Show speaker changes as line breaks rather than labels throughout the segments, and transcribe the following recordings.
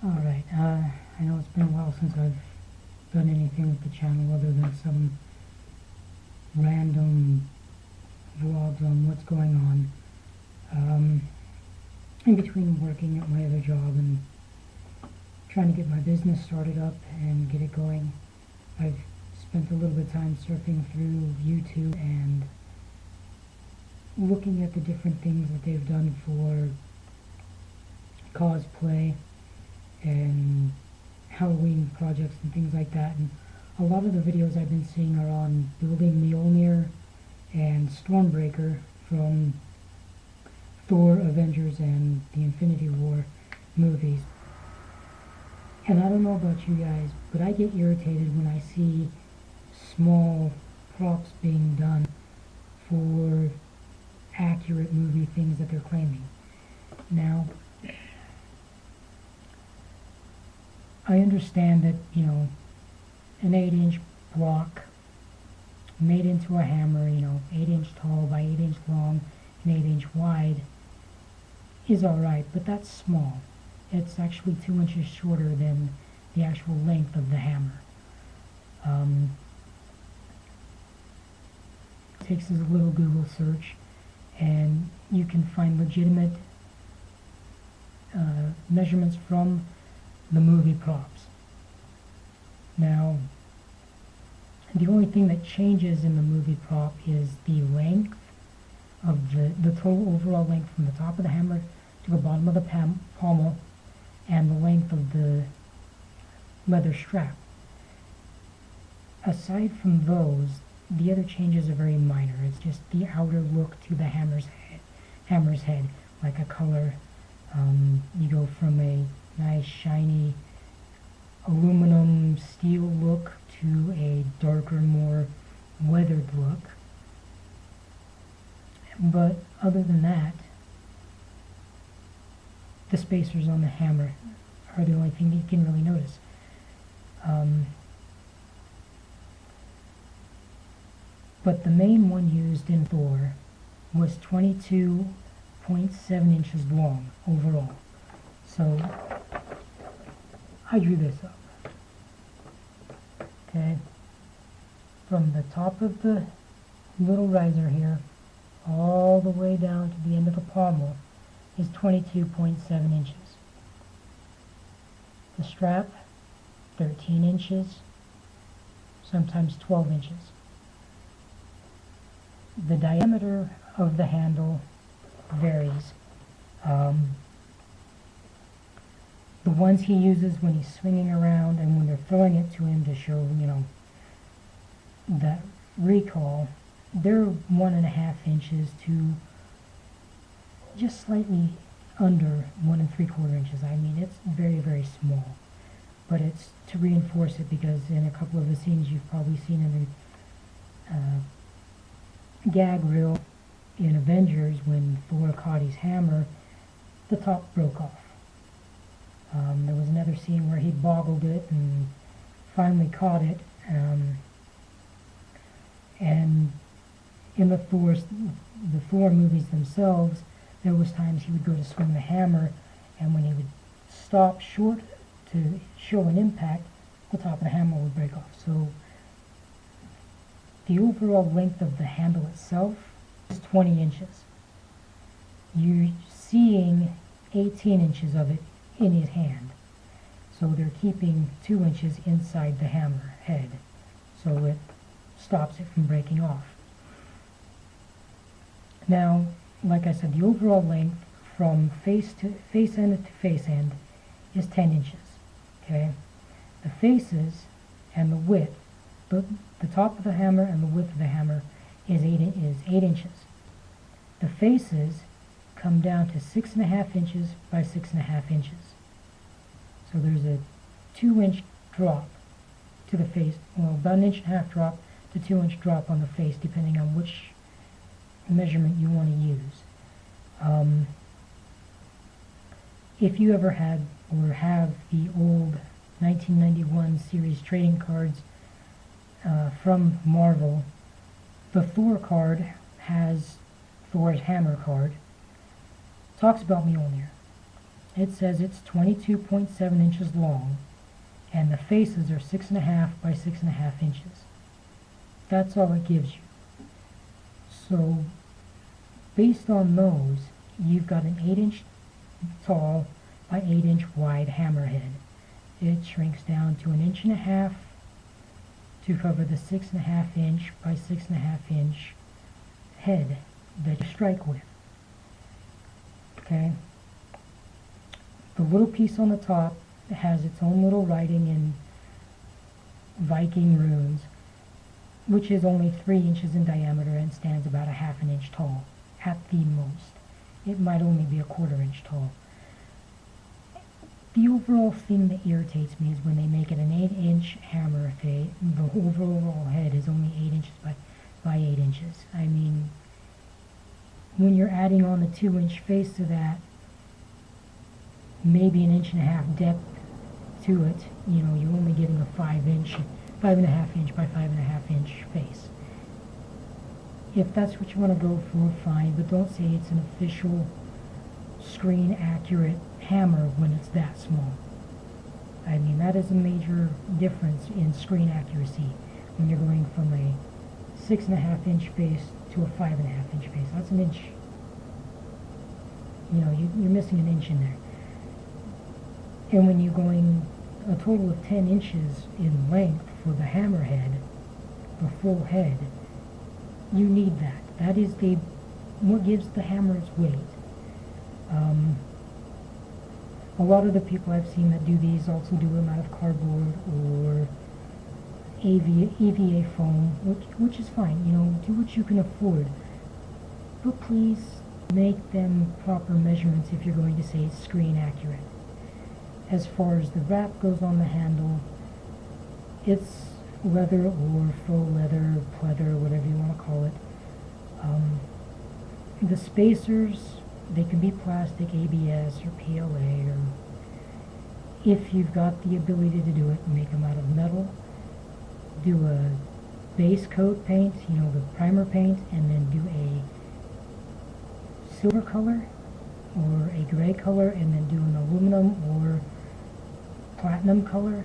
Alright, I know it's been a while since I've done anything with the channel other than some random vlogs on what's going on. In between working at my other job and trying to get my business started up and get it going, I've spent a little bit of time surfing through YouTube and looking at the different things that they've done for cosplay and Halloween projects and things like that. And a lot of the videos I've been seeing are on building Mjolnir and Stormbreaker from Thor, Avengers, and the Infinity War movies. And I don't know about you guys, but I get irritated when I see small props being done for accurate movie things that they're claiming. Now, I understand that, you know, an 8-inch block made into a hammer, 8-inch tall by 8-inch long and 8-inch wide is alright, but that's small. It's actually 2 inches shorter than the actual length of the hammer. It takes a little Google search and you can find legitimate measurements from the movie props. Now, the only thing that changes in the movie prop is the length of the total overall length from the top of the hammer to the bottom of the pommel and the length of the leather strap. Aside from those, the other changes are very minor. It's just the outer look to the hammer's head, like a color. You go from a nice shiny aluminum steel look to a darker, more weathered look. But other than that, the spacers on the hammer are the only thing you can really notice. But the main one used in Thor was 22.7 inches long overall. So I drew this up. Okay, from the top of the little riser here all the way down to the end of the pommel is 22.7 inches. The strap, 13 inches, sometimes 12 inches. The diameter of the handle varies. The ones he uses when he's swinging around and when they're throwing it to him to show, that recoil, they're 1.5 inches to just slightly under 1 3/4 inches. I mean, it's very, very small. But it's to reinforce it because in a couple of the scenes you've probably seen in the gag reel in Avengers when Thor caught his hammer, the top broke off. There was another scene where he boggled it and finally caught it. And in the Thor movies themselves, there was times he would go to swing the hammer, and when he would stop short to show an impact, the top of the hammer would break off. So the overall length of the handle itself is 20 inches. You're seeing 18 inches of it in his hand. So they're keeping 2 inches inside the hammer head, so it stops it from breaking off. Now, like I said, the overall length from face end to face end is 10 inches. Okay, the faces and the width, the top of the hammer and the width of the hammer is 8 inches. The faces come down to 6.5 inches by 6.5 inches. So there's a 2-inch drop to the face, well, about 1.5 inch drop to 2-inch drop on the face, depending on which measurement you want to use. If you ever had or have the old 1991 series trading cards from Marvel, the Thor card has Thor's hammer card. Talks about Mjolnir. it says it's 22.7 inches long, and the faces are 6.5 by 6.5 inches. That's all it gives you. So based on those, you've got an 8-inch tall by 8-inch wide hammerhead. It shrinks down to 1.5 inches to cover the 6.5 inch by 6.5 inch head that you strike with. Okay? The little piece on the top has its own little writing in Viking runes, which is only 3 inches in diameter and stands about 1/2 inch tall at the most. It might only be 1/4 inch tall. The overall thing that irritates me is when they make it an 8-inch hammer face. The overall head is only 8 inches by 8 inches. I mean, when you're adding on the 2-inch face to that, maybe 1.5 inch depth to it, you know, you're only getting a 5.5 inch by 5.5 inch face. If that's what you want to go for, fine, but don't say it's an official screen accurate hammer when it's that small. I mean, that is a major difference in screen accuracy when you're going from a 6.5 inch face to a 5.5 inch face. That's an inch. You know, you're missing an inch in there. And when you're going a total of 10 inches in length for the hammerhead, the full head, you need that. That is what gives the hammer its weight. A lot of the people I've seen that do these also do them out of cardboard or EVA foam, which is fine. You know, do what you can afford. But please make them proper measurements if you're going to say it's screen accurate. As far as the wrap goes on the handle, it's leather or faux leather, pleather, whatever you want to call it. The spacers, they can be plastic, ABS, or PLA, or if you've got the ability to do it, make them out of metal. Do a base coat paint, you know, the primer paint, and then do a silver color or a gray color, and then do an aluminum or platinum color.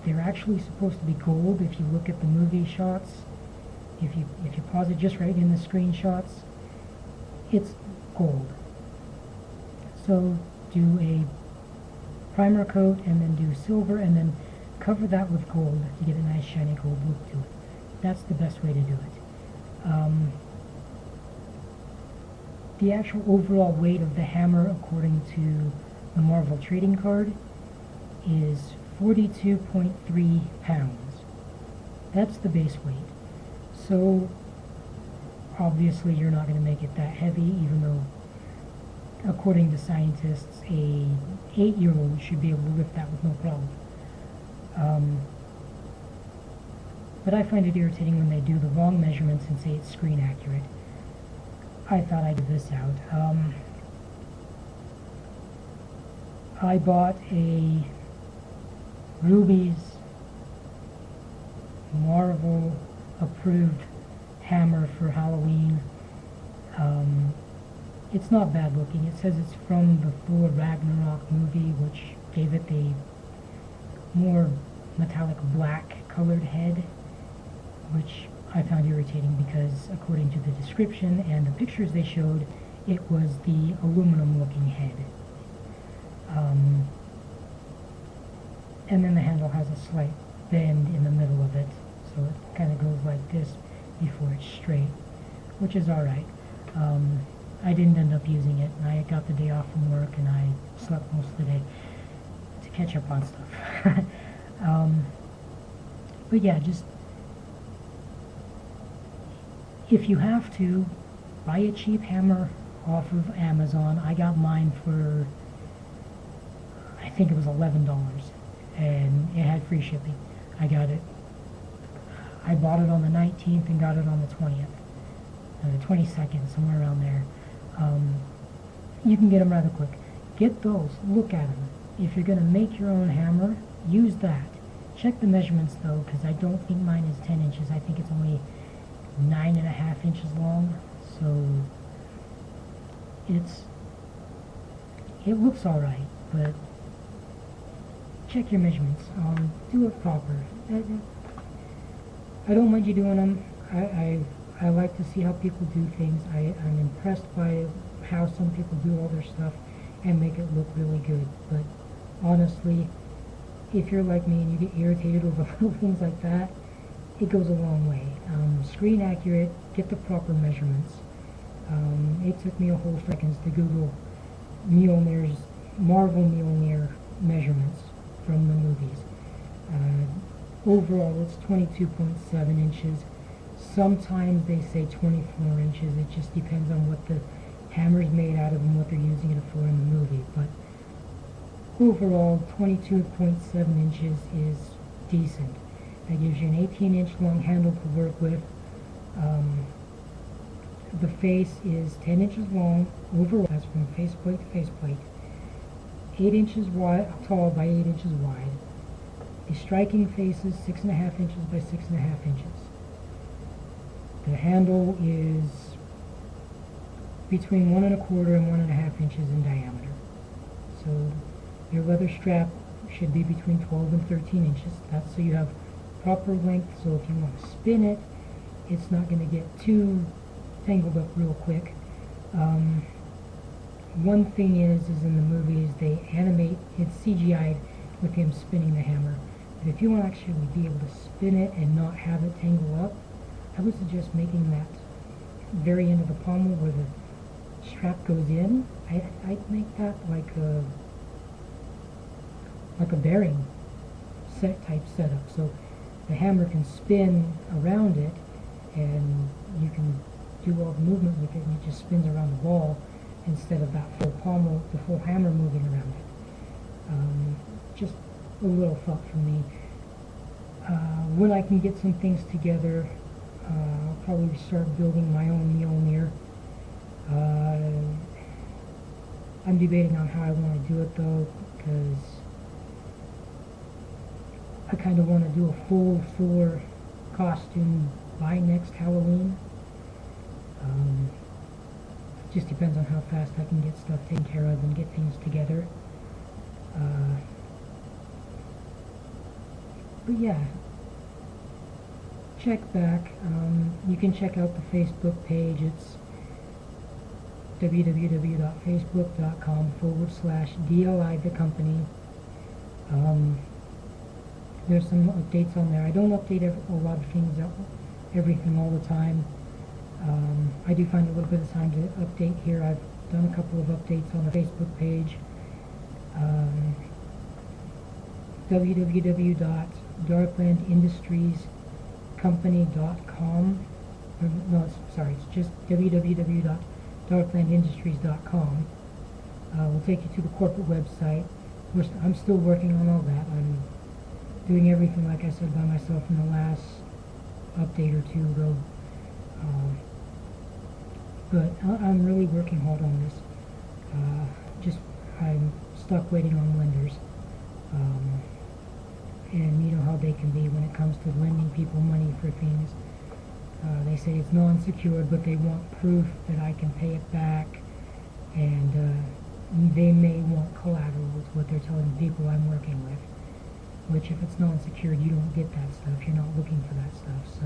They're actually supposed to be gold if you look at the movie shots. If you pause it just right in the screenshots, it's gold. So do a primer coat and then do silver and then cover that with gold to get a nice shiny gold look to it. That's the best way to do it. The actual overall weight of the hammer, according to the Marvel trading card, is 42.3 pounds. That's the base weight. So obviously you're not going to make it that heavy, even though according to scientists a 8-year-old should be able to lift that with no problem. But I find it irritating when they do the wrong measurements and say it's screen accurate. I thought I'd give this out. I bought a Ruby's Marvel approved hammer for Halloween. It's not bad looking. It says it's from the Thor Ragnarok movie, which gave it the more metallic black colored head, which I found irritating because according to the description and the pictures they showed, it was the aluminum looking head. And then the handle has a slight bend in the middle of it, so it kind of goes like this before it's straight, which is alright. I didn't end up using it. I got the day off from work and I slept most of the day to catch up on stuff. But yeah, just if you have to, buy a cheap hammer off of Amazon. I got mine for, I think it was $11, and it had free shipping. I bought it on the 19th and got it on the 20th, the 22nd, somewhere around there. You can get them rather quick. Get those, look at them. If you're going to make your own hammer, use that. Check the measurements though, because I don't think mine is 10 inches. I think it's only 9.5 inches long. So it looks alright, but check your measurements. Do it proper. I don't mind you doing them. I like to see how people do things. I'm impressed by how some people do all their stuff and make it look really good. But honestly, if you're like me and you get irritated over little things like that, it goes a long way. Screen accurate, get the proper measurements. It took me a whole seconds to Google Marvel Mjolnir measurements from the movies. Overall, it's 22.7 inches. Sometimes they say 24 inches. It just depends on what the hammer's made out of and what they're using it for in the movie. But overall, 22.7 inches is decent. That gives you an 18-inch long handle to work with. The face is 10 inches long overall. That's from faceplate to faceplate. 8 inches wide, tall by 8 inches wide. The striking face is 6.5 inches by 6.5 inches. The handle is between 1 1/4 and 1.5 inches in diameter. So your leather strap should be between 12 and 13 inches. That's so you have proper length, so if you want to spin it, it's not going to get too tangled up real quick. One thing is in the movies they animate, it's CGI'd with him spinning the hammer. But if you want to actually be able to spin it and not have it tangle up, I would suggest making that very end of the pommel where the strap goes in. I'd make that like a bearing type setup, so the hammer can spin around it and you can do all the movement with it, and it just spins around the ball instead of that full pommel, the full hammer moving around it. Just a little thought from me. When I can get some things together, I'll probably start building my own Mjolnir. I'm debating on how I want to do it though, because I kind of want to do a full Thor costume by next Halloween. Just depends on how fast I can get stuff taken care of and get things together. But yeah, check back. You can check out the Facebook page. It's www.facebook.com/DLI the company. There's some updates on there. I don't update a lot of things, everything all the time. I do find a little bit of time to update here. I've done a couple of updates on the Facebook page. www.darklandindustriescompany.com. No, sorry, it's just www.darklandindustries.com. Will take you to the corporate website. I'm still working on all that. I'm doing everything, like I said, by myself in the last update or two ago. But I'm really working hard on this. I'm stuck waiting on lenders. And you know how they can be when it comes to lending people money for things. They say it's non-secured, but they want proof that I can pay it back, and they may want collateral, is what they're telling the people I'm working with. Which, if it's non-secured, you don't get that stuff. You're not looking for that stuff. So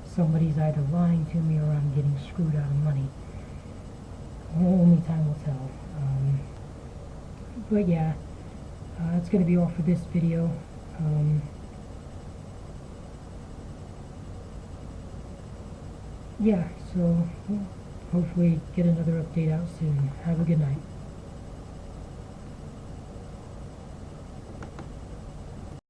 somebody's either lying to me or I'm getting screwed out of money. Only time will tell. But yeah, that's going to be all for this video. Yeah, so hopefully get another update out soon. Have a good night.